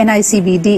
NICBD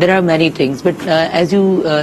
there are many things, but as you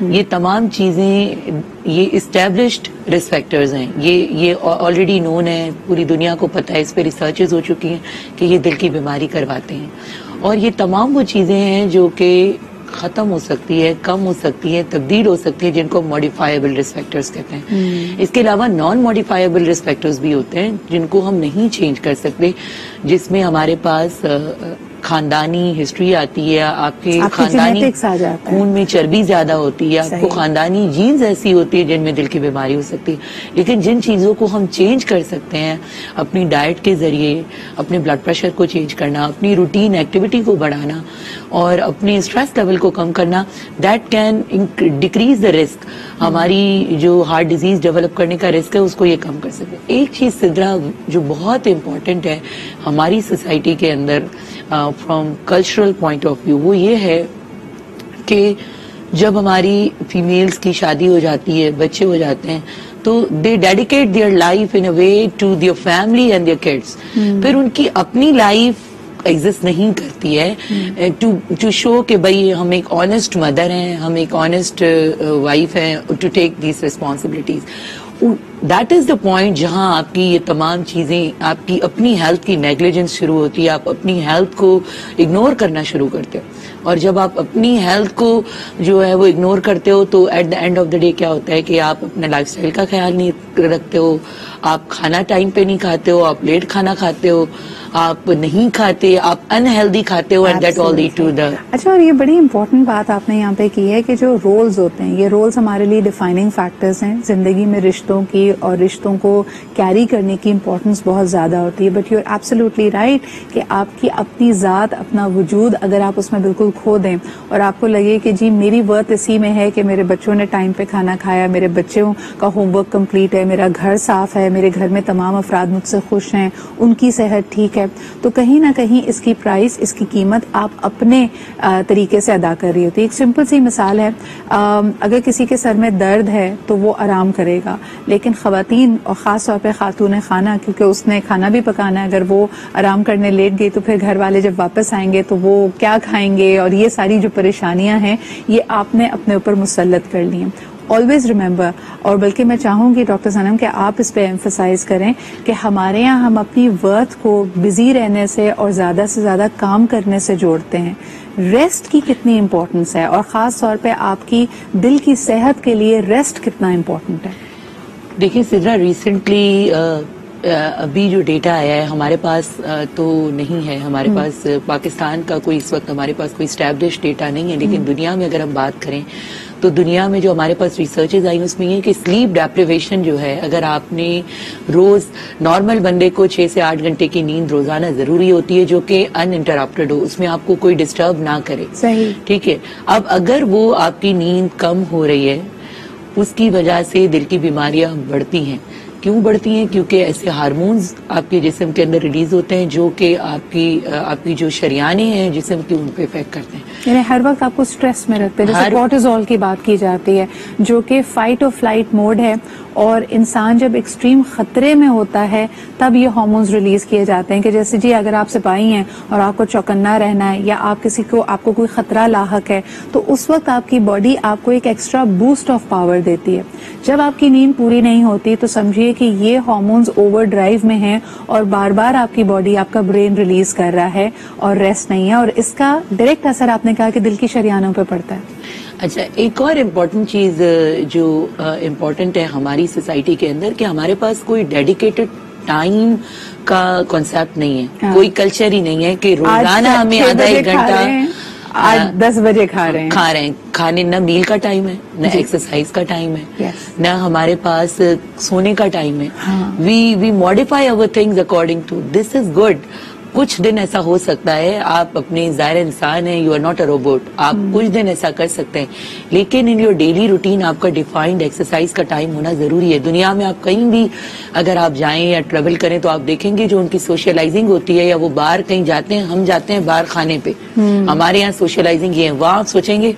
یہ تمام چیزیں یہ اسٹیبلشڈ رسک فیکٹرز ہیں, یہ آلریڈی نون ہے, پوری دنیا کو پتہ ہے, اس پہ ریسرچز ہو چکی ہیں کہ یہ دل کی بیماری کرواتے ہیں. اور یہ تمام وہ چیزیں ہیں جو کہ ختم ہو سکتی ہے, کم ہو سکتی ہے, تبدیل ہو سکتی ہے, جن کو ماڈیفائبل رسک فیکٹرز کہتے ہیں. اس کے علاوہ نان ماڈیفائبل رسک فیکٹرز بھی ہوتے ہیں جن کو ہم نہیں چینج کر سکتے, جس میں ہمارے پاس خاندانی ہسٹری آتی ہے, آپ کے خاندانی خون میں چربی زیادہ ہوتی ہے, آپ کو خاندانی جینز ایسی ہوتی ہے جن میں دل کی بیماری ہو سکتی ہے. لیکن جن چیزوں کو ہم چینج کر سکتے ہیں اپنی ڈائٹ کے ذریعے, اپنے بلڈ پریشر کو چینج کرنا, اپنی روٹین ایکٹیویٹی کو بڑھانا اور اپنے اسٹریس لیول کو کم کرنا, that can decrease the risk. ہماری جو ہارٹ ڈیزیز ڈیولپ کرنے کا رسک ہے اس کو یہ کم کر سکتے. ایک چیز سدرا جو بہت امپورٹنٹ ہے ہماری سوسائٹی کے اندر from cultural point of view, وہ یہ ہے کہ جب ہماری فیمیلز کی شادی ہو جاتی ہے, بچے ہو جاتے ہیں, تو they dedicate their life in a way to their family and their kids. پھر ان کی اپنی لائف ایگزسٹ نہیں کرتی ہے ٹو شو کہ بھائی ہم ایک آنےسٹ مدر ہیں, ہم ایک آنےسٹ وائف ہیں, to take these responsibilities. That is the point جہاں آپ کی یہ تمام چیزیں, آپ کی اپنی ہیلتھ کی نیگلیجنس شروع ہوتی ہے, آپ اپنی ہیلتھ کو اگنور کرنا شروع کرتے ہو. اور جب آپ اپنی ہیلتھ کو جو ہے وہ اگنور کرتے ہو تو at the end of the day کیا ہوتا ہے کہ آپ اپنے لائف اسٹائل کا خیال نہیں رکھتے ہو, آپ کھانا ٹائم پہ نہیں کھاتے ہو, آپ لیٹ کھانا کھاتے ہو, آپ نہیں کھاتے, آپ انہیلدی کھاتے ہو, and that all lead to the. اچھا, اور یہ بڑی امپورٹنٹ بات آپ نے یہاں پہ کی ہے کہ جو رولز ہوتے ہیں, یہ رولز ہمارے لیے ڈیفائننگ فیکٹرز ہیں زندگی میں. رشتوں کی اور رشتوں کو کیری کرنے کی امپورٹنس بہت زیادہ ہوتی ہے. But you are absolutely right کہ آپ کی اپنی ذات, اپنا وجود اگر آپ اس میں بالکل کھو دیں اور آپ کو لگے کہ جی میری ورتھ اسی میں ہے کہ میرے بچوں نے ٹائم پہ کھانا کھایا, میرے بچوں کا ہوم ورک کمپلیٹ ہے, میرا گھر صاف ہے, میرے گھر میں تمام افراد مجھ سے خوش ہیں, ان کی صحت ٹھیک ہے, تو کہیں نہ کہیں اس کی پرائس, اس کی قیمت آپ اپنے طریقے سے ادا کر رہی ہوتی ہے. ایک سمپل سی مثال ہے, اگر کسی کے سر میں درد ہے تو وہ آرام کرے گا, لیکن خواتین اور خاص طور پہ خاتون خانہ, کیونکہ اس نے کھانا بھی پکانا ہے, اگر وہ آرام کرنے لیٹ گئی تو پھر گھر والے جب واپس آئیں گے تو وہ کیا کھائیں گے, اور یہ ساری جو پریشانیاں ہیں یہ آپ نے اپنے اوپر مسلط کر لی ہیں. آلویز ریمبر, اور بلکہ میں چاہوں گی ڈاکٹر صنم کہ آپ اس پہ ایمفسائز کریں کہ ہمارے یہاں ہم اپنی ورتھ کو بزی رہنے سے اور زیادہ سے زیادہ کام کرنے سے جوڑتے ہیں. ریسٹ کی کتنی امپورٹنس ہے, اور خاص طور پہ آپ کی دل کی صحت کے لیے ریسٹ کتنا امپورٹنٹ ہے؟ دیکھیں سدرا, ریسنٹلی ابھی جو ڈیٹا آیا ہے ہمارے پاس تو نہیں ہے, ہمارے پاس پاکستان کا کوئی اس وقت ہمارے پاس کوئی اسٹیبلش ڈیٹا نہیں ہے, لیکن دنیا میں اگر ہم بات کریں تو دنیا میں جو ہمارے پاس ریسرچز آئی اس میں یہ کہ سلیپ ڈیپریویشن جو ہے, اگر آپ نے روز نارمل بندے کو 6 سے 8 گھنٹے کی نیند روزانہ ضروری ہوتی ہے جو کہ ان انٹرپٹڈ ہو, اس میں آپ کو کوئی ڈسٹرب نہ کرے. صحیح, ٹھیک ہے. اب اگر وہ آپ کی نیند کم ہو رہی ہے, اس کی وجہ سے دل کی بیماریاں بڑھتی ہیں. کیوں بڑھتی ہیں؟ کیونکہ ایسے ہارمونز آپ کے جسم کے اندر ریلیز ہوتے ہیں جو کہ آپ کی جو شریانیں ہیں جسم کی ان پہ افیکٹ کرتے ہیں. یعنی ہر وقت آپ کو سٹریس میں رکھتے ہیں. جیسے کورٹیزول کی بات کی جاتی ہے جو کہ فائٹ اور فلائٹ موڈ ہے, اور انسان جب ایکسٹریم خطرے میں ہوتا ہے تب یہ ہارمونز ریلیز کیے جاتے ہیں کہ جیسے جی اگر آپ سپاہی ہیں اور آپ کو چوکنا رہنا ہے, یا آپ کو کوئی خطرہ لاحق ہے, تو اس وقت آپ کی باڈی آپ کو ایک ایکسٹرا بوسٹ آف پاور دیتی ہے. جب آپ کی نیند پوری نہیں ہوتی تو سمجھیے کہ یہ ہارمونز اوور ڈرائیو میں ہیں اور بار بار آپ کی باڈی, آپ کا برین ریلیز کر رہا ہے اور ریسٹ نہیں ہے, اور اس کا ڈائریکٹ اثر آپ نے کہا کہ دل کی شریانوں پہ پڑتا ہے. اچھا, ایک اور امپورٹنٹ چیز جو امپورٹنٹ ہے ہماری سوسائٹی کے اندر کہ ہمارے پاس کوئی ڈیڈیکیٹڈ ٹائم کا کانسیپٹ نہیں ہے, کوئی کلچر ہی نہیں ہے کہ روزانہ ہمیں آدھا ایک گھنٹہ 10 بجے کھا رہے ہیں. کھانے نہ میل کا ٹائم ہے, نہ ایکسرسائز کا ٹائم ہے, نہ ہمارے پاس سونے کا ٹائم ہے. We modify over things according to this is good. کچھ دن ایسا ہو سکتا ہے, آپ اپنے ظاہر انسان ہیں, you are not a robot, آپ کچھ دن ایسا کر سکتے ہیں, لیکن ان یور ڈیلی روٹین آپ کا ڈیفائنڈ ایکسرسائز کا ٹائم ہونا ضروری ہے. دنیا میں آپ کہیں بھی اگر آپ جائیں یا ٹریول کریں تو آپ دیکھیں گے جو ان کی سوشلائزنگ ہوتی ہے, یا وہ باہر کہیں جاتے ہیں, ہم جاتے ہیں باہر کھانے پہ, ہمارے یہاں سوشلائزنگ یہ ہے. وہاں آپ سوچیں گے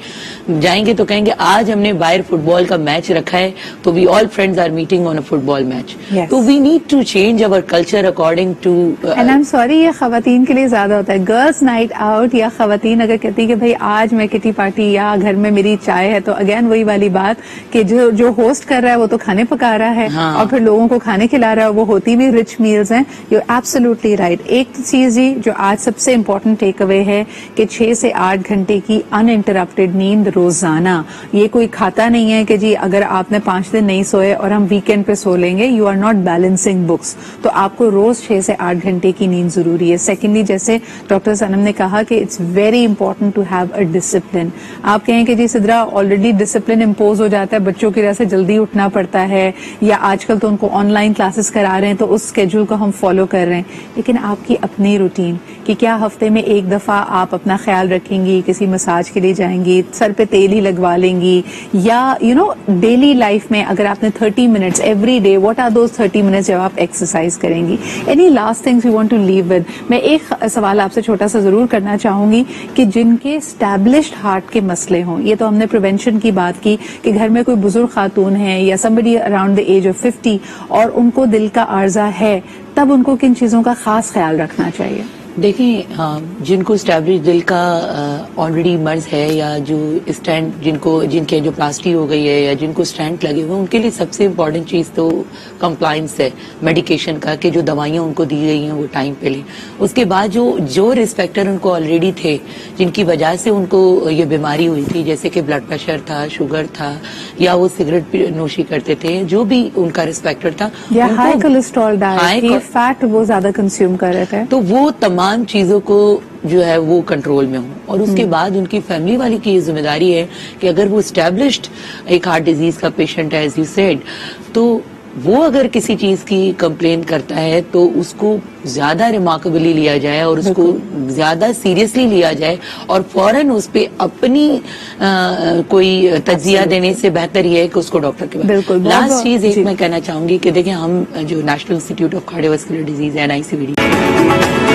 جائیں گے تو کہیں گے آج ہم نے باہر فٹ بال کا میچ رکھا ہے تو we all friends are meeting on a football match. تو we need to change over culture according to. And I am sorry, یہ خواتین کے لیے زیادہ ہوتا ہے. گرلس نائٹ آؤٹ یا خواتین اگر کہتی ہے کہ بھائی آج میں کٹی پارٹی یا گھر میں میری چائے ہے, تو اگین وہی والی بات کہ جو ہوسٹ کر رہا ہے وہ تو کھانے پکا رہا ہے اور پھر لوگوں کو کھانے کھلا رہا ہے, وہ ہوتی بھی رچ میلز ہیں. You absolutely right. ایک چیز جی جو آج سب سے امپورٹنٹ ٹیک اوے ہے کہ 6 سے 8 گھنٹے کی ان انٹرپٹیڈ نیند روزانہ. یہ کوئی کھاتا نہیں ہے کہ جی اگر آپ نے 5 دن نہیں سوئے اور ہم ویکینڈ پہ سو لیں گے. You are not balancing books. تو آپ کو روز 6 سے 8 گھنٹے کی نیند ضروری ہے. سیکنڈلی جیسے ڈاکٹر صنم نے کہا کہ it's very important to have a discipline. آپ کہیں کہ جی سدرا آلریڈی ڈسپلن امپوز ہو جاتا ہے, بچوں کی وجہ سے جلدی اٹھنا پڑتا ہے, یا آج کل تو ان کو آن لائن کلاسز کرا رہے ہیں تو اس اسکیڈول کو ہم فالو کر رہے ہیں. لیکن آپ کی اپنی روٹین کہ کیا ہفتے میں ایک دفعہ آپ اپنا خیال رکھیں گی, کسی مساج کے لیے جائیں گی, سر پہ تیل ہی لگوا لیں گی, یا ڈیلی لائف میں اگر آپ نے 30 minutes every day, what are those 30 منٹس جب آپ ایکسرسائز کریں گی. Any last things you want to leave with. میں ایک سوال آپ سے چھوٹا سا ضرور کرنا چاہوں گی کہ جن کے اسٹیبلشڈ ہارٹ کے مسئلے ہوں, یہ تو ہم نے پریونشن کی بات کی کہ گھر میں کوئی بزرگ خاتون ہے یا somebody around the age of 50 اور ان کو دل کا عارضہ ہے, تب ان کو کن چیزوں کا خاص خیال رکھنا چاہیے؟ دیکھیں, جن کو اسٹیبلش دل کا آلریڈی مرض ہے, یا جو اسٹینٹ جن کے جو پلاسٹی ہو گئی ہے, یا جن کو اسٹینٹ لگے ہوئے, ان کے لیے سب سے امپورٹنٹ چیز تو کمپلائنس ہے میڈیکیشن کا, کہ جو دوائیاں ان کو دی گئی ہیں وہ ٹائم پہ لیں. اس کے بعد جو رسک فیکٹر ان کو آلریڈی تھے جن کی وجہ سے ان کو یہ بیماری ہوئی تھی, جیسے کہ بلڈ پریشر تھا, شوگر تھا, یا وہ سگریٹ نوشی کرتے تھے, جو بھی ان کا رسک فیکٹر تھا, یا ہائی کولیسٹرول ڈائٹ, فیٹ وہ زیادہ کنزیوم کر رہے تھے, تو وہ تمام چیزوں کو جو ہے وہ کنٹرول میں ہوں. اور اس کے بعد ان کی فیملی والی کی یہ ذمہ داری ہے کہ اگر وہ اسٹیبلشڈ ایک ہارٹ ڈیزیز کا پیشنٹ ہے, ایز یو سیڈ, تو وہ اگر کسی چیز کی کمپلین کرتا ہے تو اس کو زیادہ ریمارکیبلی لیا جائے اور اس کو زیادہ سیریسلی لیا جائے, اور فوراً اس پہ اپنی کوئی تجزیہ دینے سے بہتر یہ ہے کہ اس کو ڈاکٹر کے بعد. لاسٹ چیز ایک میں کہنا چاہوں گی کہ دیکھیں, ہم جو National Institute of Cardiovascular Diseases NICVD